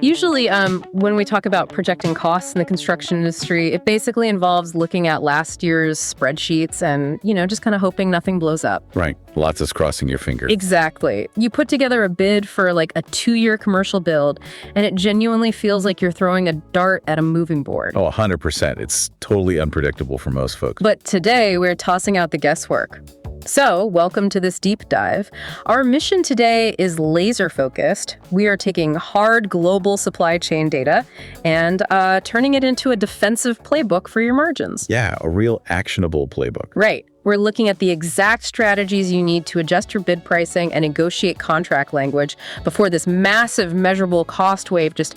Usually, when we talk about projecting costs in the construction industry, it basically involves looking at last year's spreadsheets and, just kind of hoping nothing blows up. Right. Lots of crossing your fingers. Exactly. You put together a bid for like a 2-year commercial build, and it genuinely feels like you're throwing a dart at a moving board. Oh, 100%. It's totally unpredictable for most folks. But today, we're tossing out the guesswork. So, welcome to this deep dive. Our mission today is laser focused. We are taking hard global supply chain data and turning it into a defensive playbook for your margins. Yeah, a real actionable playbook. Right. We're looking at the exact strategies you need to adjust your bid pricing and negotiate contract language before this massive measurable cost wave just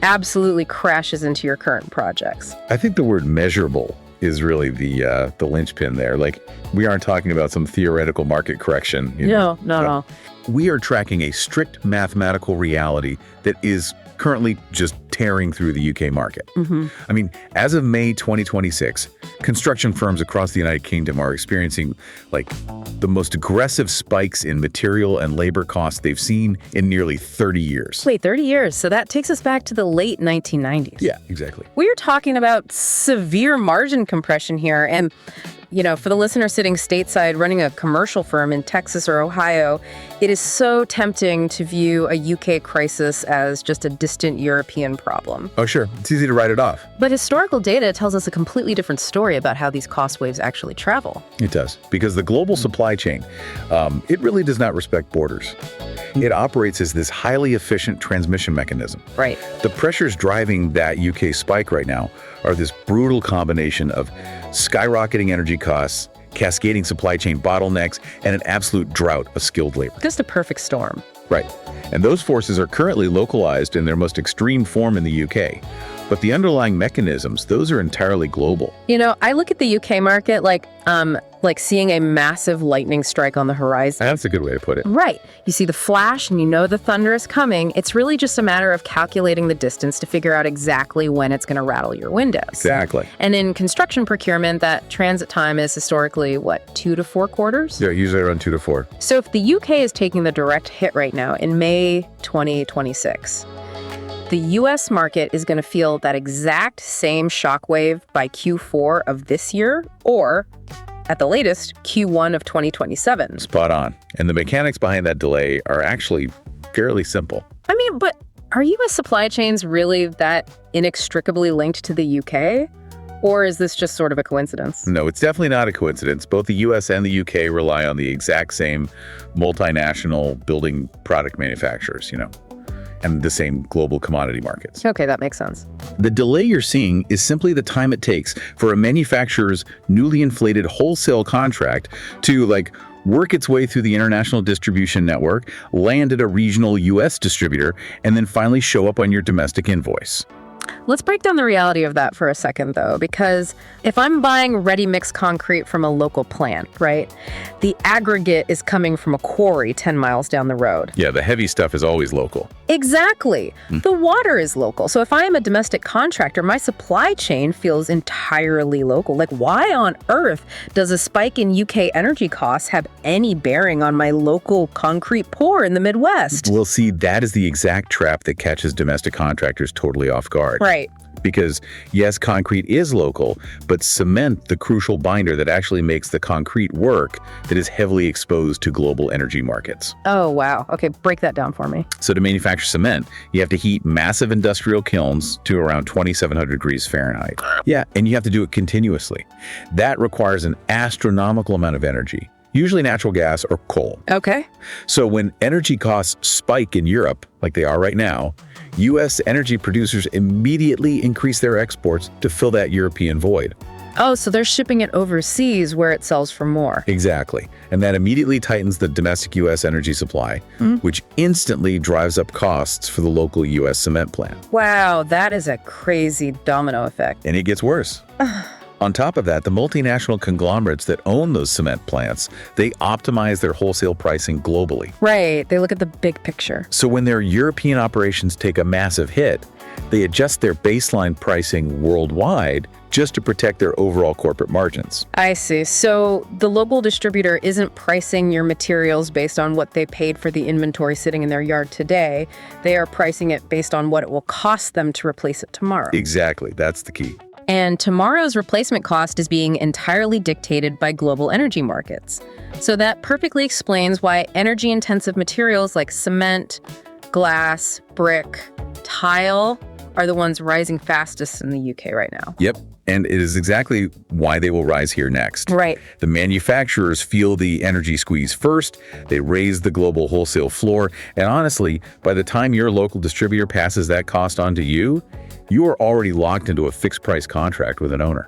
absolutely crashes into your current projects. I think the word measurable is really the linchpin there. Like, we aren't talking about some theoretical market correction. No, not at all. We are tracking a strict mathematical reality that is currently just tearing through the UK market. I mean, as of May 2026, construction firms across the United Kingdom are experiencing like the most aggressive spikes in material and labor costs they've seen in nearly 30 years. Wait, 30 years? So that takes us back to the late 1990s. Yeah, exactly. We're talking about severe margin compression here. And, for the listener sitting stateside running a commercial firm in Texas or Ohio, it is so tempting to view a UK crisis as just a distant European problem. Oh, sure. It's easy to write it off. But historical data tells us a completely different story about how these cost waves actually travel. It does, because the global supply chain, it really does not respect borders. It operates as this highly efficient transmission mechanism. Right. The pressures driving that UK spike right now are this brutal combination of skyrocketing energy costs, cascading supply chain bottlenecks, and an absolute drought of skilled labor. Just a perfect storm. Right. And those forces are currently localized in their most extreme form in the UK. But the underlying mechanisms, those are entirely global. I look at the UK market like seeing a massive lightning strike on the horizon. That's a good way to put it. Right. You see the flash and you know the thunder is coming. It's really just a matter of calculating the distance to figure out exactly when it's going to rattle your windows. Exactly. And in construction procurement, that transit time is historically, 2 to 4 quarters? Yeah, usually around 2 to 4. So if the UK is taking the direct hit right now in May 2026, the U.S. market is going to feel that exact same shockwave by Q4 of this year, or at the latest, Q1 of 2027. Spot on. And the mechanics behind that delay are actually fairly simple. But are U.S. supply chains really that inextricably linked to the UK? Or is this just sort of a coincidence? No, it's definitely not a coincidence. Both the U.S. and the UK rely on the exact same multinational building product manufacturers, and the same global commodity markets. Okay, that makes sense. The delay you're seeing is simply the time it takes for a manufacturer's newly inflated wholesale contract to work its way through the international distribution network, land at a regional U.S. distributor, and then finally show up on your domestic invoice. Let's break down the reality of that for a second, though, because if I'm buying ready-mix concrete from a local plant, right, the aggregate is coming from a quarry 10 miles down the road. Yeah, the heavy stuff is always local. Exactly. The water is local. So if I am a domestic contractor, my supply chain feels entirely local. Why on earth does a spike in UK energy costs have any bearing on my local concrete pour in the Midwest? Well, see, that is the exact trap that catches domestic contractors totally off guard. Right. Because, yes, concrete is local, but cement, the crucial binder that actually makes the concrete work, that is heavily exposed to global energy markets. Oh, wow. Okay, break that down for me. So to manufacture cement, you have to heat massive industrial kilns to around 2,700 degrees Fahrenheit. Yeah, and you have to do it continuously. That requires an astronomical amount of energy, usually natural gas or coal. Okay. So when energy costs spike in Europe, like they are right now, U.S. energy producers immediately increase their exports to fill that European void. Oh, so they're shipping it overseas where it sells for more. Exactly. And that immediately tightens the domestic U.S. energy supply, which instantly drives up costs for the local U.S. cement plant. Wow, that is a crazy domino effect. And it gets worse. On top of that, the multinational conglomerates that own those cement plants, they optimize their wholesale pricing globally. Right. They look at the big picture. So when their European operations take a massive hit, They adjust their baseline pricing worldwide just to protect their overall corporate margins. I see. So the local distributor isn't pricing your materials based on what they paid for the inventory sitting in their yard today. They are pricing it based on what it will cost them to replace it tomorrow. Exactly. That's the key. And tomorrow's replacement cost is being entirely dictated by global energy markets. So that perfectly explains why energy-intensive materials like cement, glass, brick, tile are the ones rising fastest in the UK right now. Yep. And it is exactly why they will rise here next. Right. The manufacturers feel the energy squeeze first. They raise the global wholesale floor. And honestly, by the time your local distributor passes that cost on to you, you are already locked into a fixed price contract with an owner.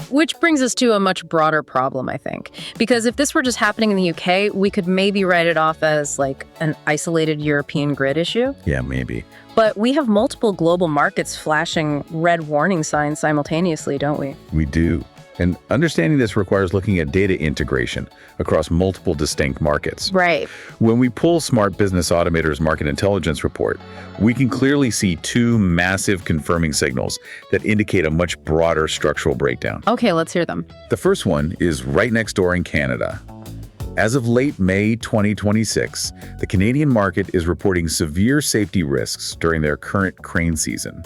Which brings us to a much broader problem, I think. Because if this were just happening in the UK, we could maybe write it off as like an isolated European grid issue. Yeah, maybe. But we have multiple global markets flashing red warning signs simultaneously, don't we? We do. And understanding this requires looking at data integration across multiple distinct markets. Right. When we pull Smart Business Automator's market intelligence report, we can clearly see two massive confirming signals that indicate a much broader structural breakdown. Okay, let's hear them. The first one is right next door in Canada. As of late May 2026, the Canadian market is reporting severe safety risks during their current crane season,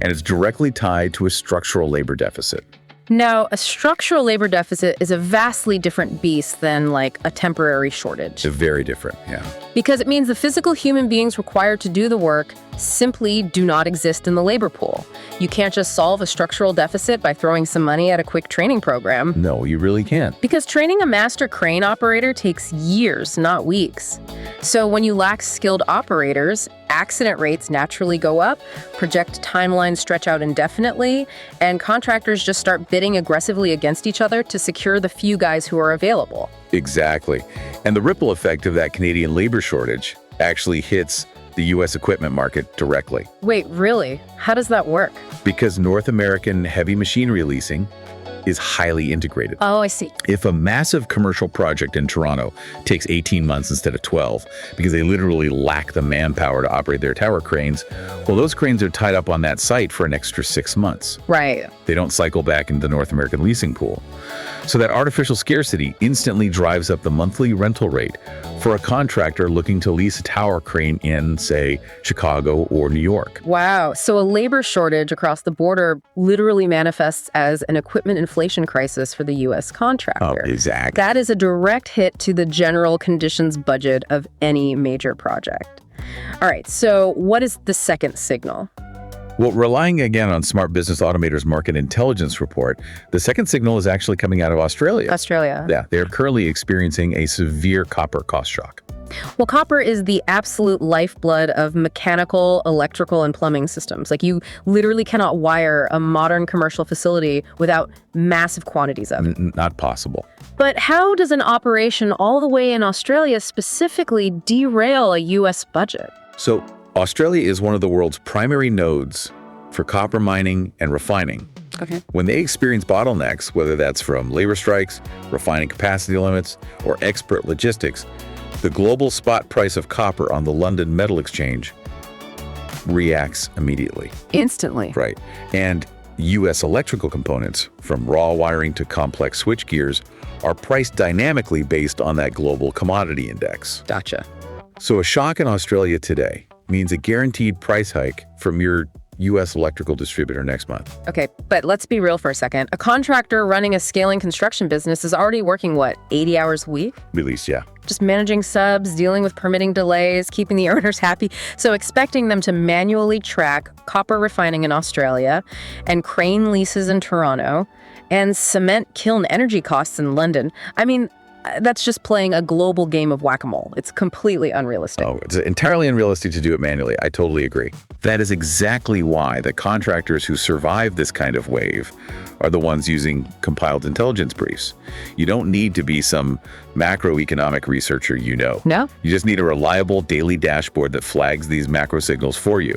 and it's directly tied to a structural labor deficit. Now, a structural labor deficit is a vastly different beast than like a temporary shortage. They're very different, yeah. Because it means the physical human beings required to do the work simply do not exist in the labor pool. You can't just solve a structural deficit by throwing some money at a quick training program. No, you really can't. Because training a master crane operator takes years, not weeks. So when you lack skilled operators, accident rates naturally go up, project timelines stretch out indefinitely, and contractors just start bidding aggressively against each other to secure the few guys who are available. Exactly. And the ripple effect of that Canadian labor shortage actually hits the U.S. equipment market directly. Wait, really? How does that work? Because North American heavy machinery leasing is highly integrated. Oh, I see. If a massive commercial project in Toronto takes 18 months instead of 12 because they literally lack the manpower to operate their tower cranes, well, those cranes are tied up on that site for an extra 6 months. Right. They don't cycle back into the North American leasing pool. So that artificial scarcity instantly drives up the monthly rental rate for a contractor looking to lease a tower crane in, say, Chicago or New York. Wow. So a labor shortage across the border literally manifests as an equipment inflation crisis for the U.S. contractor. Oh, exactly. That is a direct hit to the general conditions budget of any major project. All right. So what is the second signal? Well, relying again on Smart Business Automator's market intelligence report, the second signal is actually coming out of Australia. Australia. Yeah, they're currently experiencing a severe copper cost shock. Well, copper is the absolute lifeblood of mechanical, electrical, and plumbing systems. Like, you literally cannot wire a modern commercial facility without massive quantities of it. Not possible. But how does an operation all the way in Australia specifically derail a U.S. budget? So, Australia is one of the world's primary nodes for copper mining and refining. Okay. When they experience bottlenecks, whether that's from labor strikes, refining capacity limits, or expert logistics, the global spot price of copper on the London Metal Exchange reacts immediately. Instantly. Right. And U.S. electrical components, from raw wiring to complex switch gears, are priced dynamically based on that global commodity index. Gotcha. So a shock in Australia today means a guaranteed price hike from your U.S. electrical distributor next month. Okay, but let's be real for a second. A contractor running a scaling construction business is already working, 80 hours a week? At least, yeah. Just managing subs, dealing with permitting delays, keeping the owners happy. So expecting them to manually track copper refining in Australia and crane leases in Toronto and cement kiln energy costs in London. I mean, that's just playing a global game of whack-a-mole. It's completely unrealistic. Oh, it's entirely unrealistic to do it manually. I totally agree. That is exactly why the contractors who survive this kind of wave are the ones using compiled intelligence briefs. You don't need to be some macroeconomic researcher, No? You just need a reliable daily dashboard that flags these macro signals for you.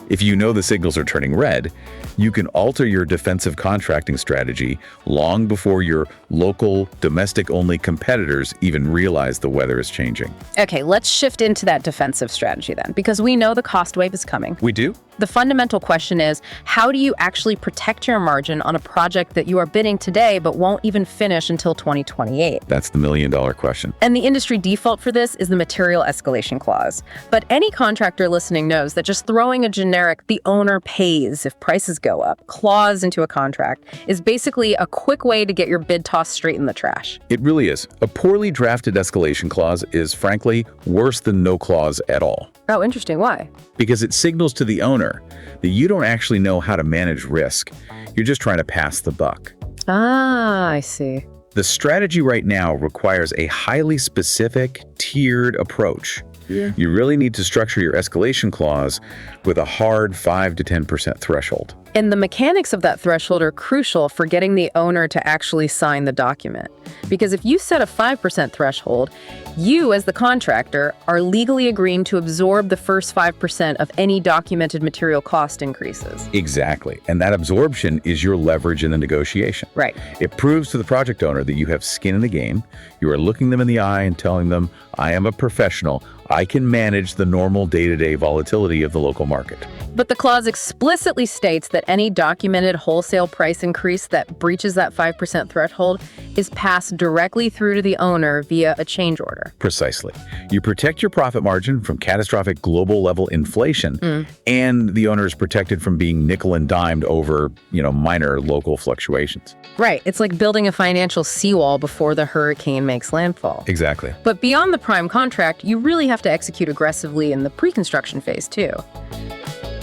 If you know the signals are turning red, you can alter your defensive contracting strategy long before your local, domestic-only competitors even realize the weather is changing. Okay, let's shift into that defensive strategy then, because we know the cost wave is coming. We do? The fundamental question is, how do you actually protect your margin on a project that you are bidding today but won't even finish until 2028? That's the million-dollar question. And the industry default for this is the material escalation clause. But any contractor listening knows that just throwing a generic "the owner pays if prices go up" clause into a contract is basically a quick way to get your bid tossed straight in the trash. It really is. A poorly drafted escalation clause is, frankly, worse than no clause at all. Oh, interesting. Why? Because it signals to the owner that you don't actually know how to manage risk. You're just trying to pass the buck. Ah, I see. The strategy right now requires a highly specific, tiered approach. Yeah. You really need to structure your escalation clause with a hard 5 to 10% threshold. And the mechanics of that threshold are crucial for getting the owner to actually sign the document. Because if you set a 5% threshold, you, as the contractor, are legally agreeing to absorb the first 5% of any documented material cost increases. Exactly. And that absorption is your leverage in the negotiation. Right. It proves to the project owner that you have skin in the game. You are looking them in the eye and telling them, I am a professional. I can manage the normal day-to-day volatility of the local market. But the clause explicitly states that any documented wholesale price increase that breaches that 5% threshold is passed directly through to the owner via a change order. Precisely. You protect your profit margin from catastrophic global level inflation, and the owner is protected from being nickel and dimed over, minor local fluctuations. Right. It's like building a financial seawall before the hurricane makes landfall. Exactly. But beyond the prime contract, you really have to execute aggressively in the pre-construction phase too.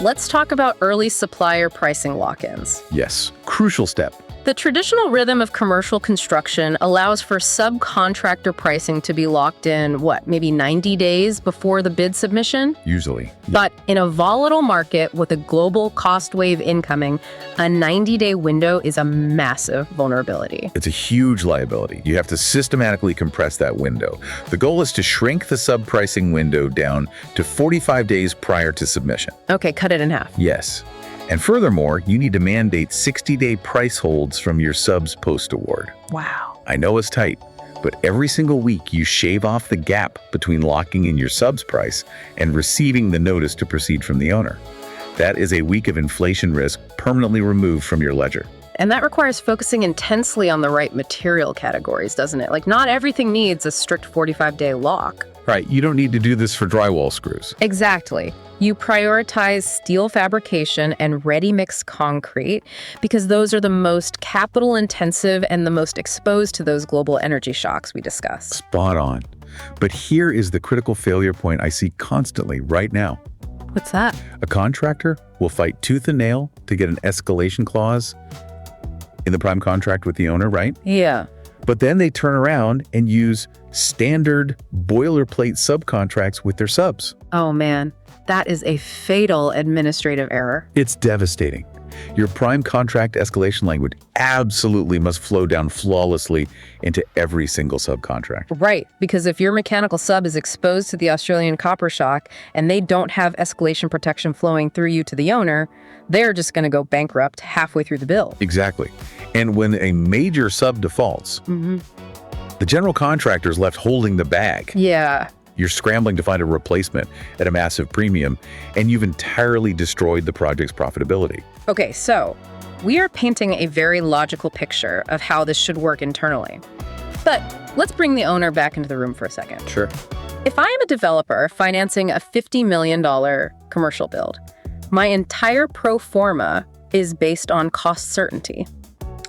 Let's talk about early supplier pricing lock-ins. Yes, crucial step. The traditional rhythm of commercial construction allows for subcontractor pricing to be locked in, maybe 90 days before the bid submission? Usually. But in a volatile market with a global cost wave incoming, a 90-day window is a massive vulnerability. It's a huge liability. You have to systematically compress that window. The goal is to shrink the sub-pricing window down to 45 days prior to submission. Okay, cut it in half. Yes. And furthermore, you need to mandate 60-day price holds from your subs post-award. Wow. I know it's tight, but every single week you shave off the gap between locking in your subs price and receiving the notice to proceed from the owner. That is a week of inflation risk permanently removed from your ledger. And that requires focusing intensely on the right material categories, doesn't it? Like, not everything needs a strict 45-day lock. Right, you don't need to do this for drywall screws. Exactly. You prioritize steel fabrication and ready-mix concrete because those are the most capital-intensive and the most exposed to those global energy shocks we discussed. Spot on. But here is the critical failure point I see constantly right now. What's that? A contractor will fight tooth and nail to get an escalation clause in the prime contract with the owner, right? Yeah. But then they turn around and use standard boilerplate subcontracts with their subs. Oh man, that is a fatal administrative error. It's devastating. Your prime contract escalation language absolutely must flow down flawlessly into every single subcontract. Right, because if your mechanical sub is exposed to the Australian copper shock and they don't have escalation protection flowing through you to the owner, they're just going to go bankrupt halfway through the build. Exactly. And when a major sub defaults, the general contractor is left holding the bag. Yeah. You're scrambling to find a replacement at a massive premium, and you've entirely destroyed the project's profitability. Okay, so we are painting a very logical picture of how this should work internally. But let's bring the owner back into the room for a second. Sure. If I am a developer financing a $50 million commercial build, my entire pro forma is based on cost certainty.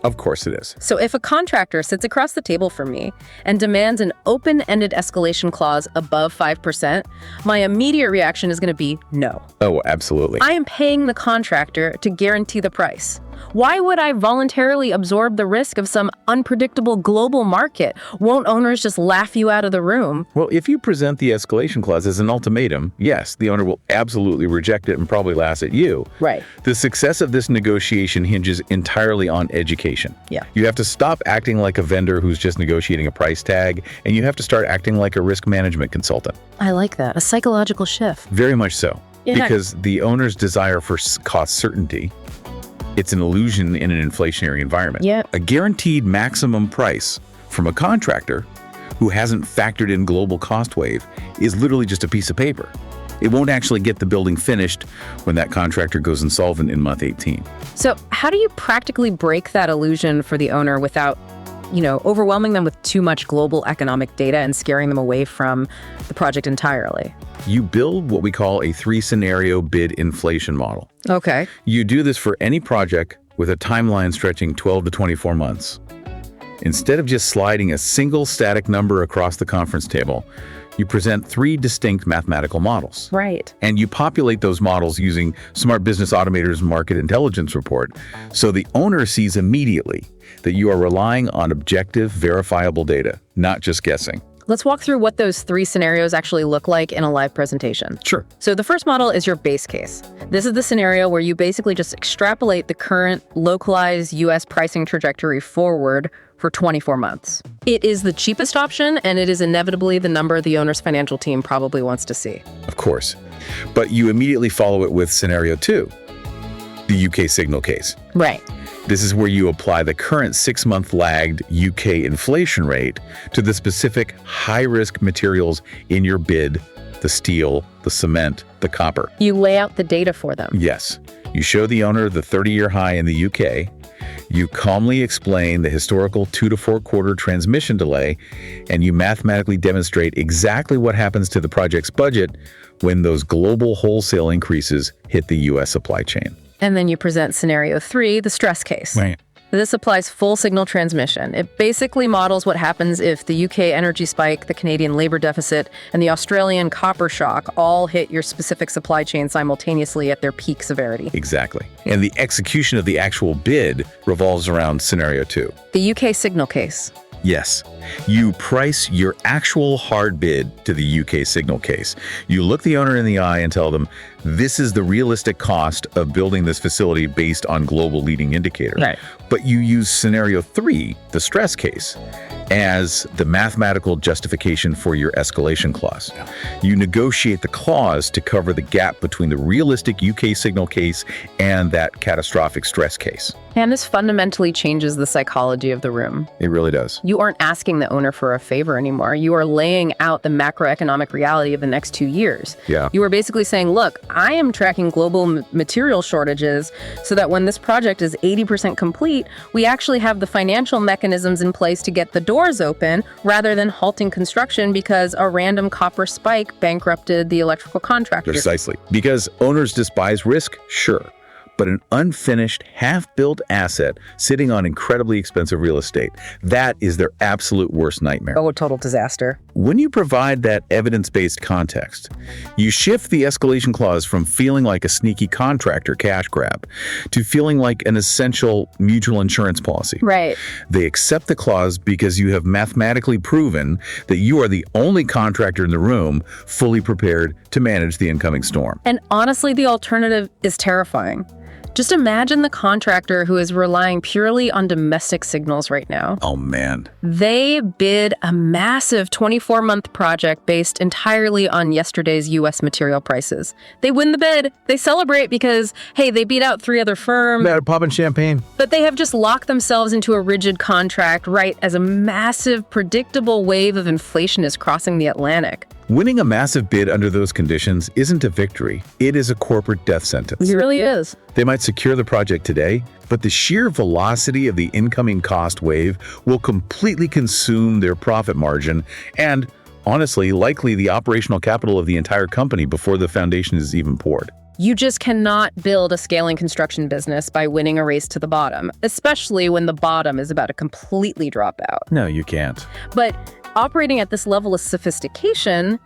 Of course it is. So if a contractor sits across the table from me and demands an open-ended escalation clause above 5%, my immediate reaction is going to be no. Oh, absolutely. I am paying the contractor to guarantee the price. Why would I voluntarily absorb the risk of some unpredictable global market? Won't owners just laugh you out of the room? Well, if you present the escalation clause as an ultimatum, yes, the owner will absolutely reject it and probably laugh at you. Right. The success of this negotiation hinges entirely on education. Yeah. You have to stop acting like a vendor who's just negotiating a price tag, and you have to start acting like a risk management consultant. I like that. A psychological shift. Very much so. Yeah. Because the owner's desire for cost certainty, it's an illusion in an inflationary environment. Yeah. A guaranteed maximum price from a contractor who hasn't factored in global cost wave is literally just a piece of paper. It won't actually get the building finished when that contractor goes insolvent in month 18. So how do you practically break that illusion for the owner without, overwhelming them with too much global economic data and scaring them away from the project entirely? You build what we call a 3-scenario bid inflation model. Okay. You do this for any project with a timeline stretching 12 to 24 months. Instead of just sliding a single static number across the conference table, you present 3 distinct mathematical models. Right. And you populate those models using Smart Business Automator's market intelligence report, so the owner sees immediately that you are relying on objective, verifiable data, not just guessing. Let's walk through what those 3 scenarios actually look like in a live presentation. Sure. So the first model is your base case. This is the scenario where you basically just extrapolate the current localized U.S. pricing trajectory forward for 24 months. It is the cheapest option, and it is inevitably the number the owner's financial team probably wants to see. Of course. But you immediately follow it with scenario 2, the UK signal case. Right. This is where you apply the current 6-month lagged UK inflation rate to the specific high-risk materials in your bid, the steel, the cement, the copper. You lay out the data for them. Yes. You show the owner the 30-year high in the UK. You calmly explain the historical 2 to 4 quarter transmission delay, and you mathematically demonstrate exactly what happens to the project's budget when those global wholesale increases hit the U.S. supply chain. And then you present scenario 3, the stress case. Right. This applies full signal transmission. It basically models what happens if the UK energy spike, the Canadian labor deficit, and the Australian copper shock all hit your specific supply chain simultaneously at their peak severity. Exactly. And the execution of the actual bid revolves around scenario 2. The UK signal case. Yes. You price your actual hard bid to the UK signal case. You look the owner in the eye and tell them, this is the realistic cost of building this facility based on global leading indicators. Right. But you use scenario 3, the stress case, as the mathematical justification for your escalation clause. You negotiate the clause to cover the gap between the realistic UK signal case and that catastrophic stress case. And this fundamentally changes the psychology of the room. It really does. You aren't asking the owner for a favor anymore. You are laying out the macroeconomic reality of the next 2 years. Yeah. You are basically saying, look, I am tracking global material shortages so that when this project is 80% complete, we actually have the financial mechanisms in place to get the doors open rather than halting construction because a random copper spike bankrupted the electrical contractor. Precisely. Because owners despise risk, sure. But an unfinished, half-built asset sitting on incredibly expensive real estate, that is their absolute worst nightmare. Oh, a total disaster. When you provide that evidence-based context, you shift the escalation clause from feeling like a sneaky contractor cash grab to feeling like an essential mutual insurance policy. Right. They accept the clause because you have mathematically proven that you are the only contractor in the room fully prepared to manage the incoming storm. And honestly, the alternative is terrifying. Just imagine the contractor who is relying purely on domestic signals right now. Oh, man. They bid a massive 24-month project based entirely on yesterday's U.S. material prices. They win the bid. They celebrate because, hey, they beat out 3 other firms. They're popping champagne. But they have just locked themselves into a rigid contract right as a massive, predictable wave of inflation is crossing the Atlantic. Winning a massive bid under those conditions isn't a victory. It is a corporate death sentence. It really is. They might secure the project today, but the sheer velocity of the incoming cost wave will completely consume their profit margin and, honestly, likely the operational capital of the entire company before the foundation is even poured. You just cannot build a scaling construction business by winning a race to the bottom, especially when the bottom is about to completely drop out. No, you can't. But operating at this level of sophistication,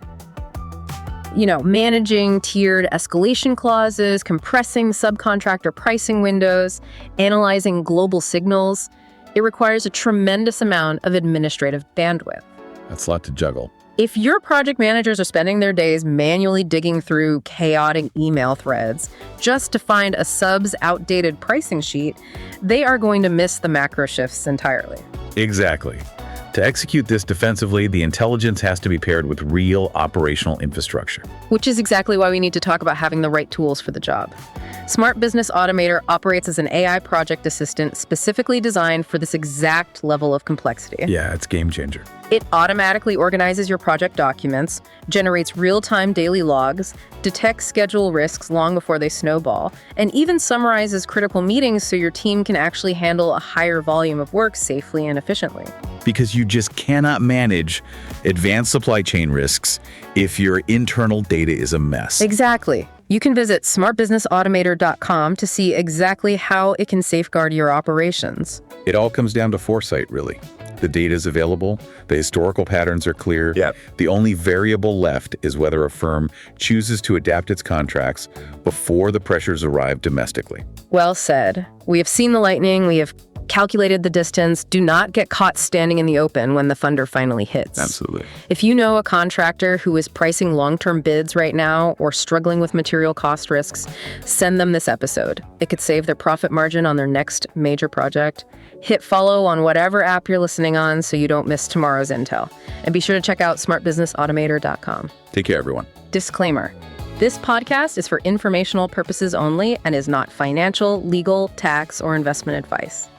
managing tiered escalation clauses, compressing subcontractor pricing windows, analyzing global signals, it requires a tremendous amount of administrative bandwidth. That's a lot to juggle. If your project managers are spending their days manually digging through chaotic email threads just to find a sub's outdated pricing sheet, they are going to miss the macro shifts entirely. Exactly. To execute this defensively, the intelligence has to be paired with real operational infrastructure. Which is exactly why we need to talk about having the right tools for the job. Smart Business Automator operates as an AI project assistant specifically designed for this exact level of complexity. Yeah, it's game changer. It automatically organizes your project documents, generates real-time daily logs, detects schedule risks long before they snowball, and even summarizes critical meetings so your team can actually handle a higher volume of work safely and efficiently. Because you just cannot manage advanced supply chain risks if your internal data is a mess. Exactly. You can visit smartbusinessautomator.com to see exactly how it can safeguard your operations. It all comes down to foresight, really. The data is available, the historical patterns are clear. Yep. The only variable left is whether a firm chooses to adapt its contracts before the pressures arrive domestically. Well said. We have seen the lightning, we have calculated the distance. Do not get caught standing in the open when the thunder finally hits. Absolutely. If you know a contractor who is pricing long-term bids right now or struggling with material cost risks, send them this episode. It could save their profit margin on their next major project. Hit follow on whatever app you're listening on so you don't miss tomorrow's intel. And be sure to check out smartbusinessautomator.com. Take care, everyone. Disclaimer. This podcast is for informational purposes only and is not financial, legal, tax, or investment advice.